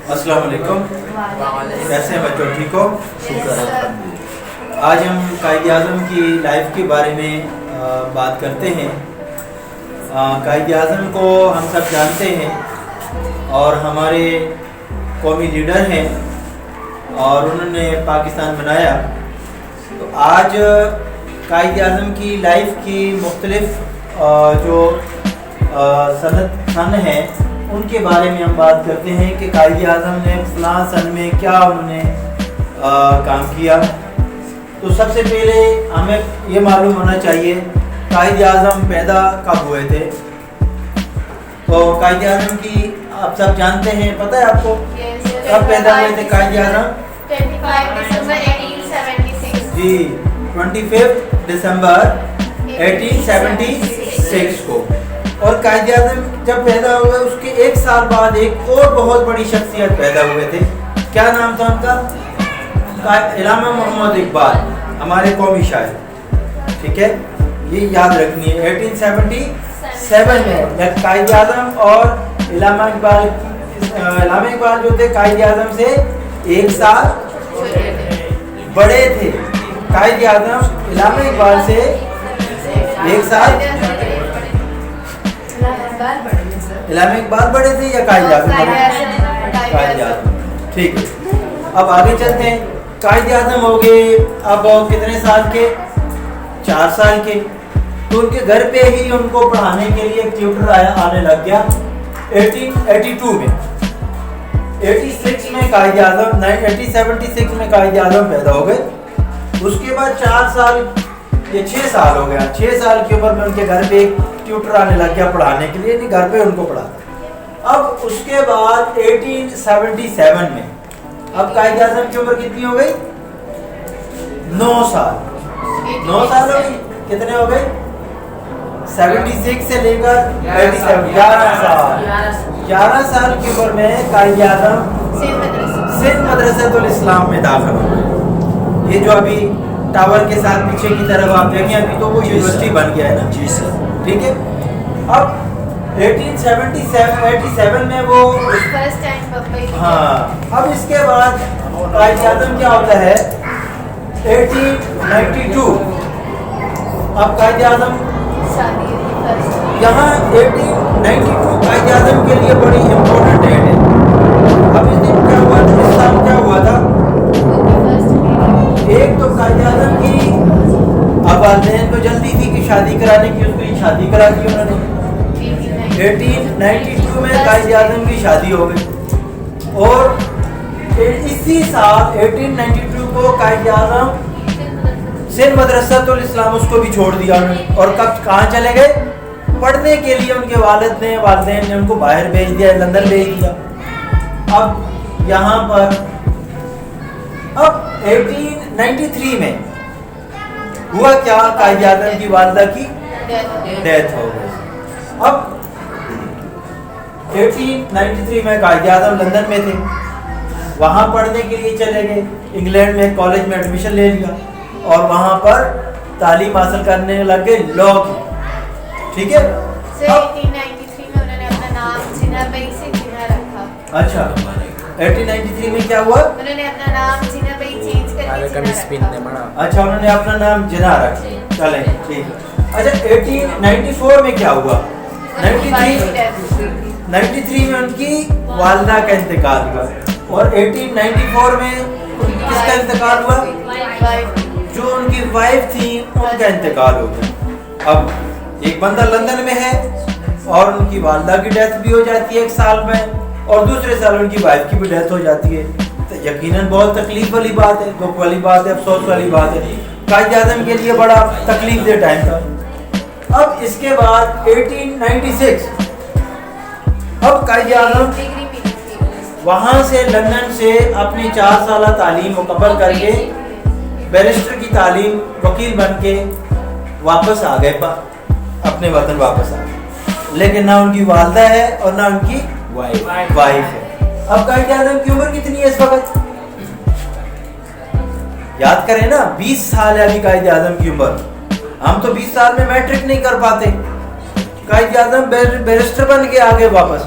السلام علیکم، کیسے ہیں بچوں؟ ٹھیک ہو؟ آج ہم قائد اعظم کی لائف کے بارے میں بات کرتے ہیں۔ قائد اعظم کو ہم سب جانتے ہیں اور ہمارے قومی لیڈر ہیں اور انہوں نے پاکستان بنایا۔ تو آج قائد اعظم کی لائف کی مختلف جو سن ہیں ان کے بارے میں ہم بات کرتے ہیں کہ قائد اعظم نے فلاں سن میں کیا انہوں نے کام کیا۔ تو سب سے پہلے ہمیں یہ معلوم ہونا چاہیے قائد اعظم پیدا کب ہوئے تھے۔ تو قائد اعظم کی آپ سب جانتے ہیں، پتہ ہے آپ کو کب پیدا ہوئے تھے قائد اعظم؟ 25 دسمبر 1876 جی 25 دسمبر 1876 کو۔ اور قائد اعظم جب پیدا ہوئے اس کے ایک سال بعد ایک اور بہت بڑی شخصیت پیدا ہوئے تھے۔ کیا نام تھا ان کا؟ علامہ محمد اقبال، ہمارے قومی شاعر۔ ٹھیک ہے، یہ یاد رکھنی ہے 1877 میں قائد اعظم اور علامہ اقبال جو تھے قائد اعظم سے ایک سال بڑے تھے۔ قائد اعظم علامہ اقبال سے ایک سال، علامہ اقبال بڑے تھے یا قائد اعظم؟ قائد اعظم۔ ٹھیک ہے، اب آگے چلتے ہیں۔ قائد اعظم ہو گئے اب کتنے سال کے؟ 4 سال کے۔ تو ان کے گھر پہ ہی ان کو پڑھانے کے لیے ایک ٹیوٹر آنے لگ گیا 1882 میں۔ 86 میں قائد اعظم 1876 میں قائد اعظم پیدا ہو گئے۔ اس کے بعد 4 سال یا 6 سال ہو گیا، 6 سال کی عمر میں ان کے گھر پہ ایک ٹیوٹر آنے لگ گیا پڑھانے کے لیے، گھر پہ ان کو پڑھاتا۔ اب اس کے بعد 1877 میں اب قائد اعظم کی عمر کتنی ہو گئی؟ 9 سال۔ 9 سال ہو گئی، کتنے ہو گئے؟ 76 سے لے کر 87، 11 سال۔ 11 سال کی عمر میں قائد اعظم سندھ مدرسۃ الاسلام میں داخل ہو گئے۔ یہ جو ابھی ٹاور کے ساتھ پیچھے کی طرف آپ دیکھیں، ابھی تو وہ یونیورسٹی بن گیا ہے نا۔ جی سر، ٹھیک ہے۔ اب 1887 میں وہ ہاں، اب اس کے بعد قائد اعظم کیا ہوتا ہے 1892۔ اب قائد اعظم یہاں 1892 قائد اعظم کے لیے بڑی امپورٹنٹ ڈیٹ ہے۔ اب اس دن کیا ہوا تھا؟ اس سال کیا ہوا تھا؟ ایک تو قائد اعظم کی اب والدین کو جلدی تھی کہ شادی کرانے کی، اس کو شادی کرا دی انہوں نے۔ 1892 میں قائد اعظم کی شادی ہو گئی اور اسی سال 1892 کو قائد اعظم سندھ مدرسۃ الاسلام اس کو بھی چھوڑ دیا انہوں نے۔ اور کہاں چلے گئے؟ پڑھنے کے لیے ان کے والدین نے ان کو باہر بھیج دیا، لندن بھیج دیا۔ اب یہاں پر اب 1893 میں ہوا کیا؟ قائد اعظم کی والدہ کی ڈیتھ ہو گئی۔ اب 1893 میں قائد اعظم لندن میں تھے، وہاں پڑھنے کے لیے چلے گئے، انگلینڈ میں کالج میں ایڈمیشن لے لیا اور وہاں پر تعلیم حاصل کرنے لگ گئے لا کی۔ ٹھیک ہے، 1893 میں انہوں نے اپنا نام جناح بئی سے جناح رکھا۔ اچھا، 1893 میں کیا ہوا؟ انہوں نے اپنا نام جناح بئی چینج کر کے جناح رکھا۔ اچھا، انہوں نے اپنا نام جناح رکھا۔ چلیں ٹھیک ہے۔ اچھا 1894 میں کیا ہوا؟ 93 میں ان کی والدہ کا انتقال ہوا اور 1894 میں کس کا انتقال ہوا؟ جو ان کی وائف تھی ان کا انتقال ہو گیا۔ اب ایک بندہ لندن میں ہے اور ان کی والدہ کی ڈیتھ بھی ہو جاتی ہے ایک سال میں، اور دوسرے سال ان کی وائف کی بھی ڈیتھ ہو جاتی ہے۔ تو یقیناً بہت تکلیف والی بات ہے، دکھ والی بات ہے، افسوس والی بات ہے۔ قائد اعظم کے لیے بڑا تکلیف دہ ٹائم تھا۔ اب اس کے بعد 1896 اب قائد اعظم وہاں سے لندن سے اپنی 4 سالہ تعلیم مکمل کر کے بیرسٹر کی تعلیم وکیل بن کے واپس آ گئے، اپنے وطن واپس آ گئے، لیکن نہ ان کی والدہ ہے اور نہ ان کی وائف ہے۔ اب قائد اعظم کی عمر کتنی ہے اس وقت؟ یاد کریں نا، 20 سال ہے ابھی قائد اعظم کی عمر۔ ہم تو 20 سال میں میٹرک نہیں کر پاتے، कायद आजम बैरिस्टर बन के आ गए वापस।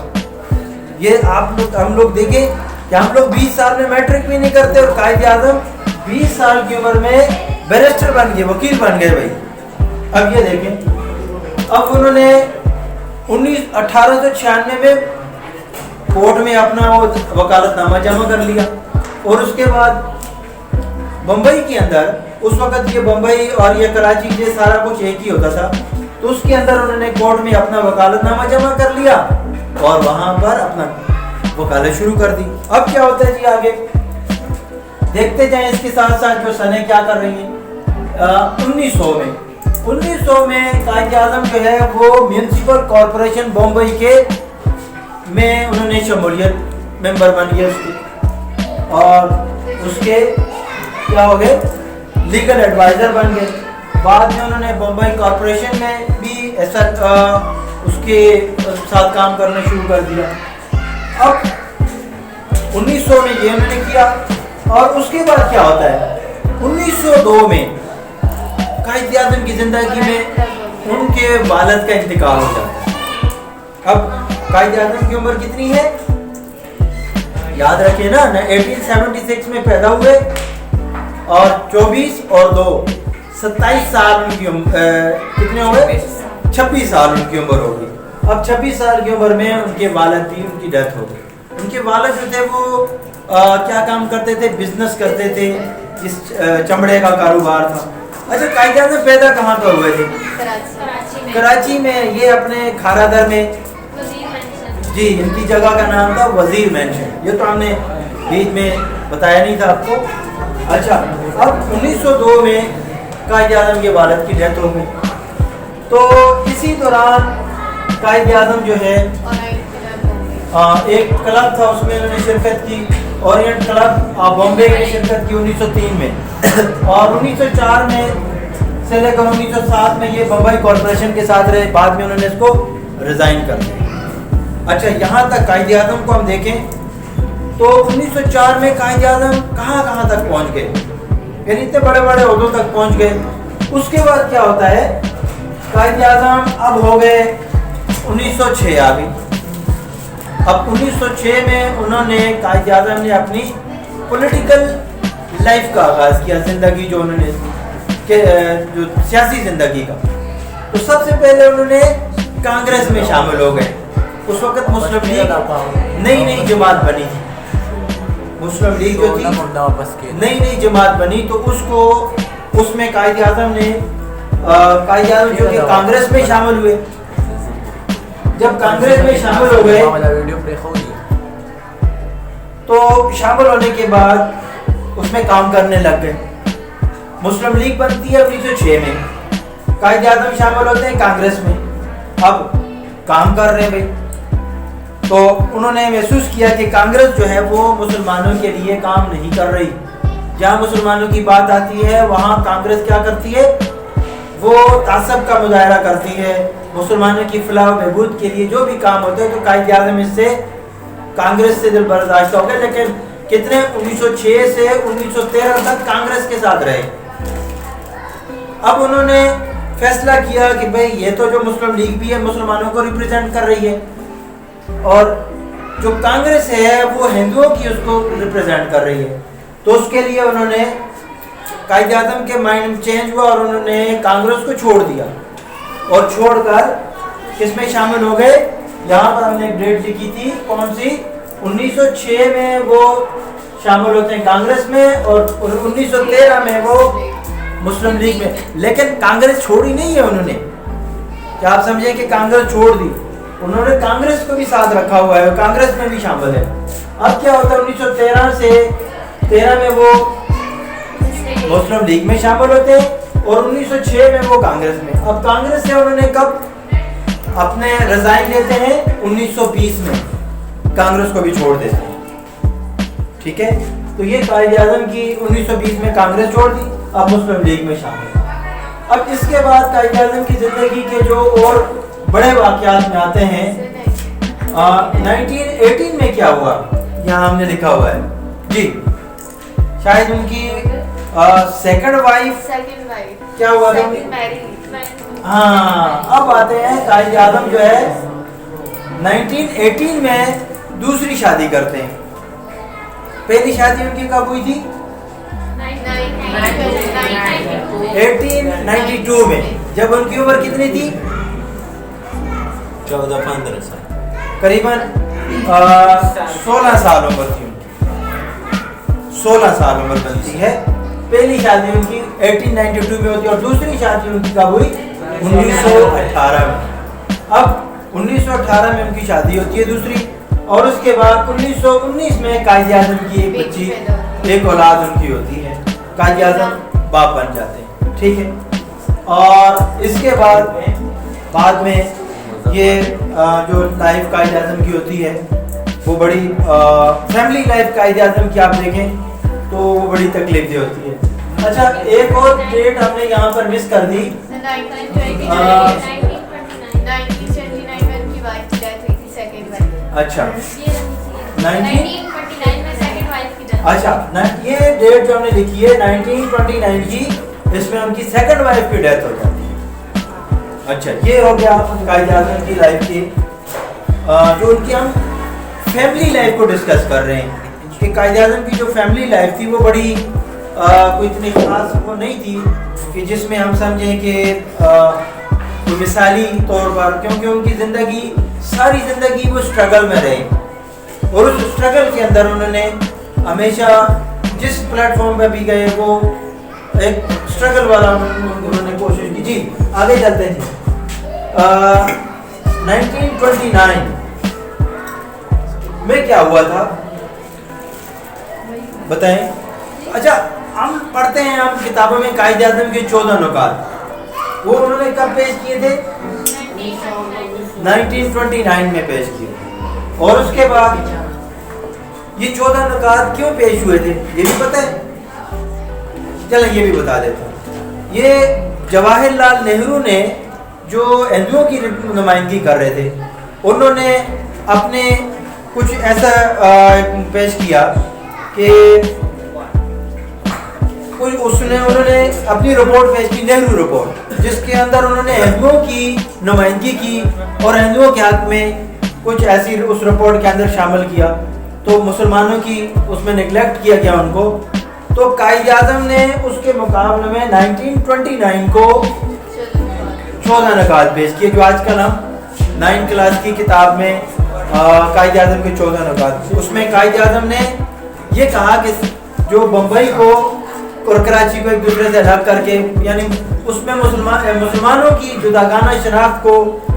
ये हम लोग देखें कि हम लोग 20 साल में मैट्रिक भी नहीं करते और कायद आजम 20 साल की उम्र में बैरिस्टर बन गए, वकील बन गए भाई। अब ये देखें, अब उन्होंने 1896 में कोर्ट में अपना वो वकालतनामा जमा कर लिया और उसके बाद बम्बई के अंदर, उस वक्त ये बम्बई और ये कराची ये सारा कुछ एक ही होता था, तो उसके अंदर उन्होंने कोर्ट में अपना वकालतनामा जमा कर लिया और वहां पर अपना वकालत शुरू कर दी। अब क्या होता है जी, आगे देखते जाएं। इसके साथ साथ जो सने क्या कर रही हैं, 1900 में कायद आजम जो है वो म्यूनसिपल कॉरपोरेशन बम्बई के में उन्होंने शमूलियत मेंबर बन गए उसके, और उसके क्या हो गए, लीगल एडवाइजर बन गए। बाद में उन्होंने बम्बई कॉरपोरेशन में भी ऐसा उसके साथ काम करना शुरू कर दिया। अब 1900 में ये उन्होंने किया और उसके बाद क्या होता है, 1902 में कायद आजम की जिंदगी में उनके वालिद का इंतकाल हो जाता है। अब कायद आजम की उम्र कितनी है, याद रखिए ना, 1876 में पैदा हुए और 24 और 2 27 साल उनकी कितने हो गए, 26 साल उनकी उम्र होगी। अब 26 साल की उम्र में उनके वालिद थी, उनकी डेथ हो गई। उनके वालिद जो थे वो क्या काम करते थे, बिजनेस करते थे, जिस चमड़े का कारोबार था। अच्छा, कायद आजम पैदा कहाँ पर हुए थे, कराची में। ये अपने खारादर में, जी इनकी जगह का नाम था वजीर मेंशन, ये तो हमने बीच में बताया नहीं था आपको। अच्छा, अब 1902 में कायद आजम के वालिद की डेथ हो गई, तो इसी दौरान कायद आजम जो है एक क्लब था उसमें उन्होंने शिरकत की, ओरिएंट क्लब बॉम्बे में शिरकत की 1903 में और 1904 में से लेकर 1907 में ये बम्बई कॉरपोरेशन के साथ रहे। बाद में उन्होंने इसको रिजाइन कर दिया। अच्छा, यहाँ तक कायद आजम को हम देखें तो 1904 में कायद आजम कहाँ तक पहुँच गए, यानी इतने बड़े बड़े ओहदों तक पहुँच गए। उसके बाद क्या होता है, कायद आजम अब हो गए 1906 आ गई। अब 1906 में उन्होंने कायद आजम ने अपनी पॉलिटिकल लाइफ का आगाज़ किया, ज़िंदगी जो उन्होंने जो सियासी ज़िंदगी का। तो सबसे पहले उन्होंने कांग्रेस में शामिल हो गए। उस वक्त मुस्लिम लीग नई जमात बनी थी, मुस्लिम लीग जो थी नई जमात बनी, तो उसमें कायद आजम जो कि कांग्रेस में शामिल हुए। जब कांग्रेस में शामिल हो गए तो शामिल होने के बाद उसमें काम करने लग गए। मुस्लिम लीग बनती है 1906 में, कायद आजम शामिल होते हैं कांग्रेस में। अब काम कर रहे हैं भाई, तो उन्होंने महसूस किया कि कांग्रेस जो है वो मुसलमानों के लिए काम नहीं कर रही। जहाँ मुसलमानों की बात आती है वहाँ कांग्रेस क्या करती है, वो तासब का मुजाहरा करती है, मुसलमानों की फलाह व बहबूद के लिए जो भी काम होते हैं। तो कायद आजम इससे कांग्रेस से दिल बर्दाश्त हो गए, लेकिन कितने 1906 से 1913 तक कांग्रेस के साथ रहे। अब उन्होंने फैसला किया कि भाई ये तो जो मुस्लिम लीग भी है मुसलमानों को रिप्रेजेंट कर रही है और जो कांग्रेस है वो हिंदुओं की उसको रिप्रेजेंट कर रही है। तो उसके लिए उन्होंने कायद आजम के माइंड चेंज हुआ और उन्होंने कांग्रेस को छोड़ दिया और छोड़कर किसमें शामिल हो गए, यहाँ पर हमने एक डेट लिखी थी, कौन सी, 1906 में वो शामिल होते हैं कांग्रेस में और 1913 में वो मुस्लिम लीग में। लेकिन कांग्रेस छोड़ी नहीं है उन्होंने, क्या आप समझे कि कांग्रेस छोड़ दी, उन्होंने कांग्रेस को भी साथ रखा हुआ है, कांग्रेस में भी शामिल है। अब क्या होता है, 1913 से 13 में वो मुस्लिम लीग में शामिल होते हैं और 1906 में वो कांग्रेस में। अब कांग्रेस से उन्होंने कब अपने रिजाइन लेते हैं, 1920 में कांग्रेस को भी छोड़ देते हैं। ठीक है, तो ये कायद आजम की 1920 में कांग्रेस छोड़ दी, अब मुस्लिम लीग में शामिल। अब इसके बाद कायद आजम की जिंदगी के जो और बड़े वाकयात में आते हैं, 1918 में क्या हुआ, यहाँ हमने लिखा हुआ है जी, शायद उनकी सेकंड वाइफ क्या हुआ था, हाँ, अब आते हैं कायद आजम जो है 1918 में दूसरी शादी करते हैं। पहली शादी उनकी कब हुई थी? 1892 में। जब उनकी उम्र कितनी थी? 14-15 साल, करीबन 16 साल उम्र थी उनकी। 16 साल उम्र बनती है। पहली शादी उनकी 1892 में होती है और दूसरी शादी उनकी कब हुई? 1918 में। अब 1918 में उनकी शादी होती है दूसरी, और उसके बाद 1919 में कायद आज़म की एक बच्ची, एक औलाद उनकी होती है। कायद आज़म बाप बन जाते हैं, ठीक है। और इसके बाद में ये जो लाइफ कायद आज़म की होती है वो बड़ी फैमिली लाइफ कायद आज़म की आप देखें तो वो बड़ी तकलीफ दे होती है। अच्छा, एक और डेट हमने यहाँ पर मिस कर दी। 1929 में उनकी वाइफ की डेथ हुई थी, सेकंड वाइफ। अच्छा, 1929 में सेकंड वाइफ की डेथ। अच्छा, ये डेट जो हमने लिखी है 1929 की, इसमें उनकी सेकंड वाइफ की डेथ हो जाती है। अच्छा, ये हो गया कायद आज़म की लाइफ की। जो उनकी हम फैमिली लाइफ को डिस्कस कर रहे हैं कि कायद आज़म की जो फैमिली लाइफ थी वो बड़ी कोई इतनी खास वो नहीं थी कि जिसमें हम समझें कि कोई मिसाली तौर पर, क्योंकि उनकी ज़िंदगी सारी ज़िंदगी वो स्ट्रगल में रहे और उस स्ट्रगल के अंदर उन्होंने हमेशा जिस प्लेटफॉर्म पे भी गए वो एक स्ट्रगल वाला उन्होंने कोशिश की। जी आगे चलते हैं। 1929 में क्या हुआ था बताएं। अच्छा, हम पढ़ते हैं हम किताबों में कायद आज़म के 14 नुकात, वो उन्होंने कब पेश किए थे? 1929 में पेश किए। और उसके बाद ये 14 नुकात क्यों पेश हुए थे ये भी पता है? चलें ये भी बता देता हूँ। ये जवाहरलाल नेहरू ने जो हिंदुओं की नुमाइंदगी कर रहे थे, उन्होंने अपने कुछ ऐसा पेश किया कि उन्होंने अपनी रिपोर्ट पेश की, नेहरू रिपोर्ट, जिसके अंदर उन्होंने हिंदुओं की नुमाइंदगी की और हिंदुओं के हक में कुछ ऐसी उस रिपोर्ट के अंदर शामिल किया, तो मुसलमानों की उसमें निगलेक्ट किया गया उनको। तो कायद आज़म ने उसके मुकाबले में 1929 को 14 नुकात पेश किए, जो आजकल हम 9th क्लास की किताब में कायद आज़म के 14 नुकात। उसमें कायद आज़म ने ये कहा कि जो बम्बई को और कराची को एक दूसरे से अलग करके, यानी उसमें मुसलमानों की जुदागाना शनाख्त को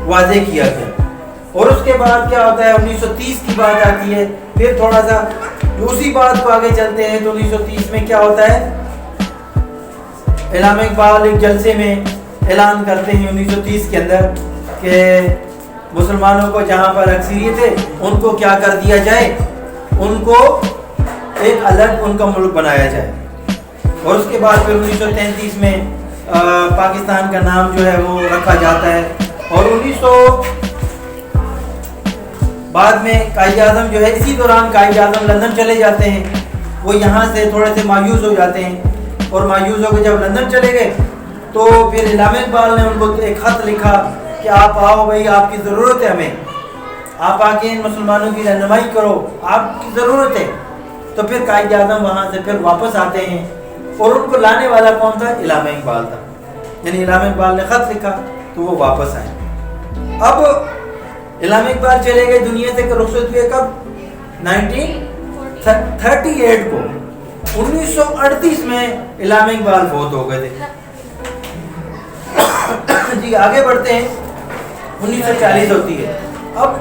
वाज़ेह किया गया। और उसके बाद क्या होता है, 1930 की बात आती है। फिर थोड़ा सा उसी बात को आगे चलते हैं तो 1930 में क्या होता है, इलामा इकबाल एक जलसे में ऐलान करते हैं 1930 के अंदर कि मुसलमानों को जहाँ पर अक्सरियत है उनको क्या कर दिया जाए, उनको एक अलग उनका मुल्क बनाया जाए। और उसके बाद फिर 1933 में पाकिस्तान का नाम जो है वो रखा जाता है। और 1900 बाद में कायद आज़म जो है, इसी दौरान कायद आज़म लंदन चले जाते हैं। वो यहाँ से थोड़े से मायूस हो जाते हैं और मायूस होकर जब लंदन चले गए तो फिर इलामा इकबाल ने उनको एक ख़त लिखा कि आप आओ भाई, आपकी ज़रूरत है हमें, आप आके इन मुसलमानों की रहनुमाई करो, आपकी ज़रूरत है। तो फिर कायद आज़म वहाँ से फिर वापस आते हैं और उनको लाने वाला कौन था? इलामा इकबाल था। यानी इलामा इकबाल ने ख़त लिखा तो वो वापस आए। अब इलामा इकबाल चले गए दुनिया से, रुखसत हुए कब? 1938 को। 1938 में इलामा इकबाल फौत हो गए थे। जी आगे बढ़ते हैं। 1940 होती है। अब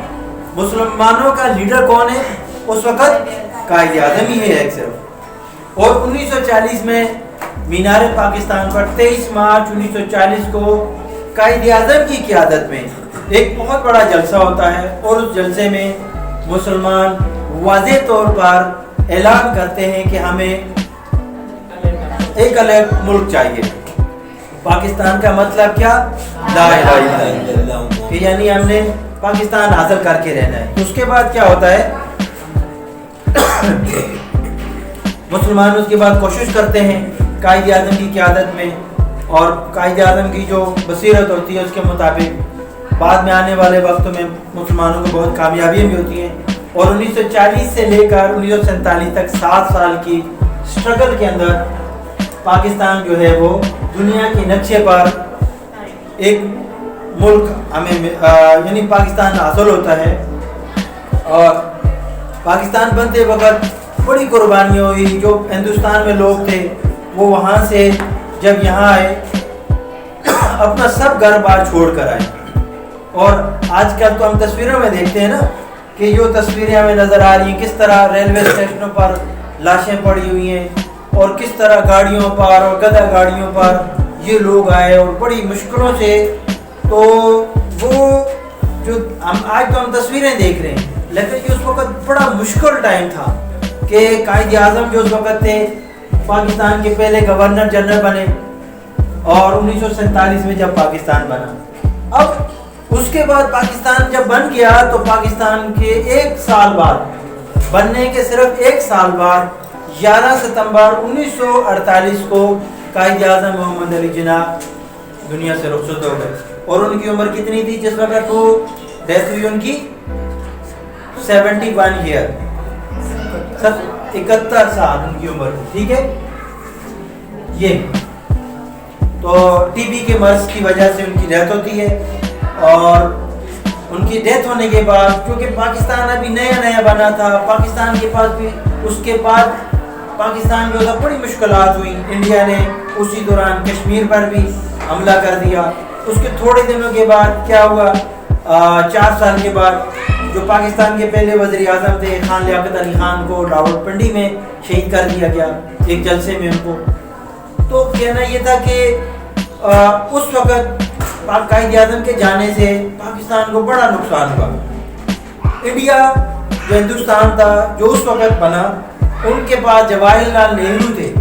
मुसलमानों का लीडर कौन है उस वक़्त? कायद आज़म ही है एक सिर्फ। और 1940 में मीनार पाकिस्तान पर 23 मार्च 1940 को कायद आज़म की क़यादत में एक बहुत बड़ा जलसा होता है और उस जलसे में मुसलमान वाज़ेह तौर पर ऐलान करते हैं कि हमें एक अलग मुल्क चाहिए। पाकिस्तान का मतलब क्या? ला इलाहा इल्लल्लाह, कि यानी हमने पाकिस्तान हासिल करके रहना है। उसके बाद क्या होता है, मुसलमान उसके बाद कोशिश करते हैं कायद आज़म की क़यादत में اور قائد اعظم کی جو بصیرت ہوتی ہے اس کے مطابق بعد میں آنے والے وقتوں میں مسلمانوں کو بہت کامیابیاں بھی ہوتی ہیں. اور 1940 سے لے کر 1947 تک 7 سال کی اسٹرگل کے اندر پاکستان جو ہے وہ دنیا کے نقشے پر ایک ملک ہمیں یعنی پاکستان حاصل ہوتا ہے. اور پاکستان بنتے وقت بڑی قربانیاں ہوئی. جو ہندوستان میں لوگ تھے وہ وہاں سے جب یہاں آئے اپنا سب گھر بار چھوڑ کر آئے. اور آج کل تو ہم تصویروں میں دیکھتے ہیں نا کہ جو تصویریں ہمیں نظر آ رہی ہیں کس طرح ریلوے اسٹیشنوں پر لاشیں پڑی ہوئی ہیں اور کس طرح گاڑیوں پر اور گدھا گاڑیوں پر یہ لوگ آئے اور بڑی مشکلوں سے. تو وہ جو آج تو ہم تصویریں دیکھ رہے ہیں لیکن اس وقت بڑا مشکل ٹائم تھا کہ قائد اعظم جو اس وقت تھے پاکستان کے پہلے گورنر جنرل بنے اور 1947 میں جب پاکستان بنا. اب اس کے بعد پاکستان جب بن گیا تو پاکستان کے 1 سال بعد بننے کے صرف 1 سال بعد 11 ستمبر 1948 کو قائد اعظم محمد علی جناح دنیا سے رخصت ہو گئے. اور ان کی عمر کتنی تھی جس وقت وہ ڈیتھ ہوئی؟ ان کی 71 ایئر 71 سال ان کی عمر. ٹھیک ہے. یہ تو ٹی بی کے مرض کی وجہ سے ان کی ڈیتھ ہوتی ہے. اور ان کی ڈیتھ ہونے کے بعد کیونکہ پاکستان ابھی نیا نیا بنا تھا پاکستان کے پاس بھی اس کے بعد پاکستان جو تھا بڑی مشکلات ہوئی. انڈیا نے اسی دوران کشمیر پر بھی حملہ کر دیا. اس کے تھوڑے دنوں کے بعد کیا ہوا 4 سال کے بعد جو پاکستان کے پہلے وزیر اعظم تھے خان لیاقت علی خان کو راولپنڈی میں شہید کر دیا گیا ایک جلسے میں ان کو. تو کہنا یہ تھا کہ اس وقت قائد اعظم کے جانے سے پاکستان کو بڑا نقصان ہوا. انڈیا جو ہندوستان تھا جو اس وقت بنا ان کے پاس جواہر لال نہرو تھے.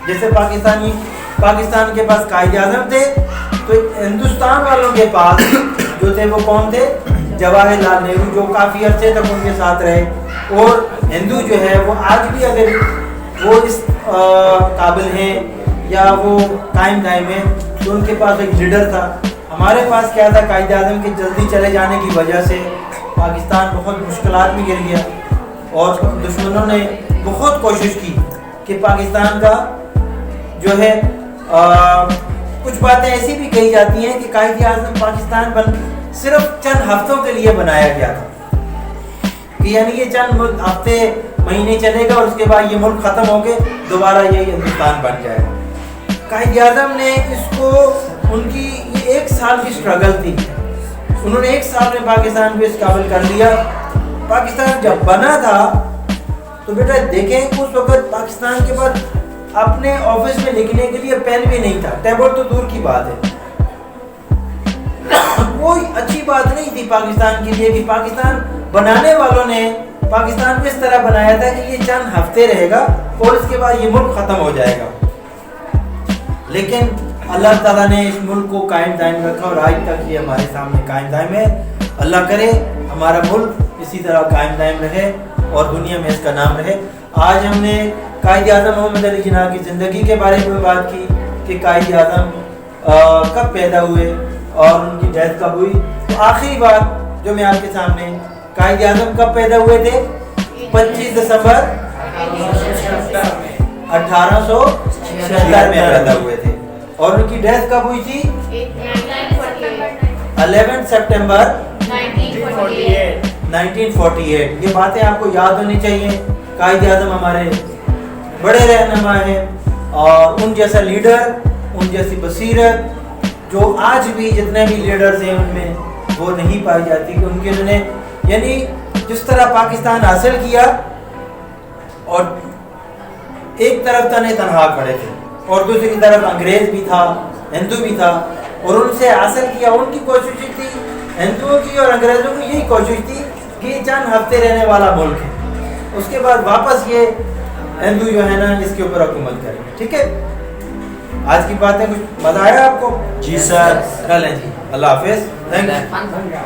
جیسے پاکستان کے پاس قائد اعظم تھے تو ہندوستان والوں کے پاس جو تھے وہ کون تھے؟ جواہر لال نہرو جو کافی عرصے تک ان کے ساتھ رہے. اور ہندو جو ہے وہ آج بھی اگر وہ اس قابل ہیں یا وہ قائم دائم ہیں تو ان کے پاس ایک لیڈر تھا. ہمارے پاس کیا تھا قائد اعظم کے جلدی چلے جانے کی وجہ سے پاکستان بہت مشکلات میں گر گیا اور دشمنوں نے بہت کوشش کی کہ پاکستان کا جو ہے کچھ باتیں ایسی بھی کہی جاتی ہیں کہ قائد اعظم پاکستان صرف چند ہفتوں کے لیے بنایا گیا تھا کہ یعنی یہ چند ہفتے مہینے چلے گا اور اس کے بعد یہ ملک ختم ہو کے دوبارہ یہ ہندوستان بن جائے گا. قائد اعظم نے اس کو ان کی یہ 1 سال کی اسٹرگل تھی. انہوں نے 1 سال میں پاکستان کو اس قابل کر لیا. پاکستان جب بنا تھا تو بیٹا دیکھیں اس وقت پاکستان کے بعد اپنے آفس میں لکھنے کے لیے پین بھی نہیں تھا. ٹیبل تو دور کی بات ہے. کوئی اچھی بات نہیں تھی پاکستان کے لیے کہ پاکستان بنانے والوں نے پاکستان کو اس طرح بنایا تھا کہ یہ چند ہفتے رہے گا اور اس کے بعد یہ ملک ختم ہو جائے گا. لیکن اللہ تعالیٰ نے اس ملک کو قائم دائم رکھا اور آج تک یہ ہمارے سامنے قائم دائم ہے. اللہ کرے ہمارا ملک اسی طرح قائم دائم رہے اور دنیا میں اس کا نام رہے. آج ہم نے قائد اعظم محمد علی جناح کی زندگی کے بارے میں بات کی کہ قائد اعظم کب پیدا ہوئے اور ان کی ڈیتھ کب ہوئی. تو آخری بات جو میں آپ کے سامنے قائد اعظم کب پیدا ہوئے تھے؟ 25 دسمبر 1876 میں پیدا ہوئے تھے. اور ان کی ڈیتھ کب ہوئی تھی؟ 11 سپٹمبر 1948. یہ باتیں آپ کو یاد ہونی چاہیے. قائد اعظم ہمارے بڑے رہنما ہیں اور ان جیسا لیڈر ان جیسی بصیرت جو آج بھی جتنے بھی لیڈرز ہیں ان میں وہ نہیں پائی جاتی کہ ان کے انہوں نے یعنی جس طرح پاکستان حاصل کیا اور ایک طرف تنے تنہا کھڑے تھے اور دوسری طرف انگریز بھی تھا ہندو بھی تھا اور ان سے حاصل کیا. ان کی کوشش تھی ہندوؤں کی اور انگریزوں کی یہی کوشش تھی کہ یہ چند ہفتے رہنے والا ملک ہے اس کے بعد واپس یہ ہندو جو ہے نا اس کے اوپر حکومت کریں. ٹھیک ہے. آج کی باتیں کچھ مزہ آیا آپ کو؟ جی سر. چلیں جی. اللہ حافظ. Thank you.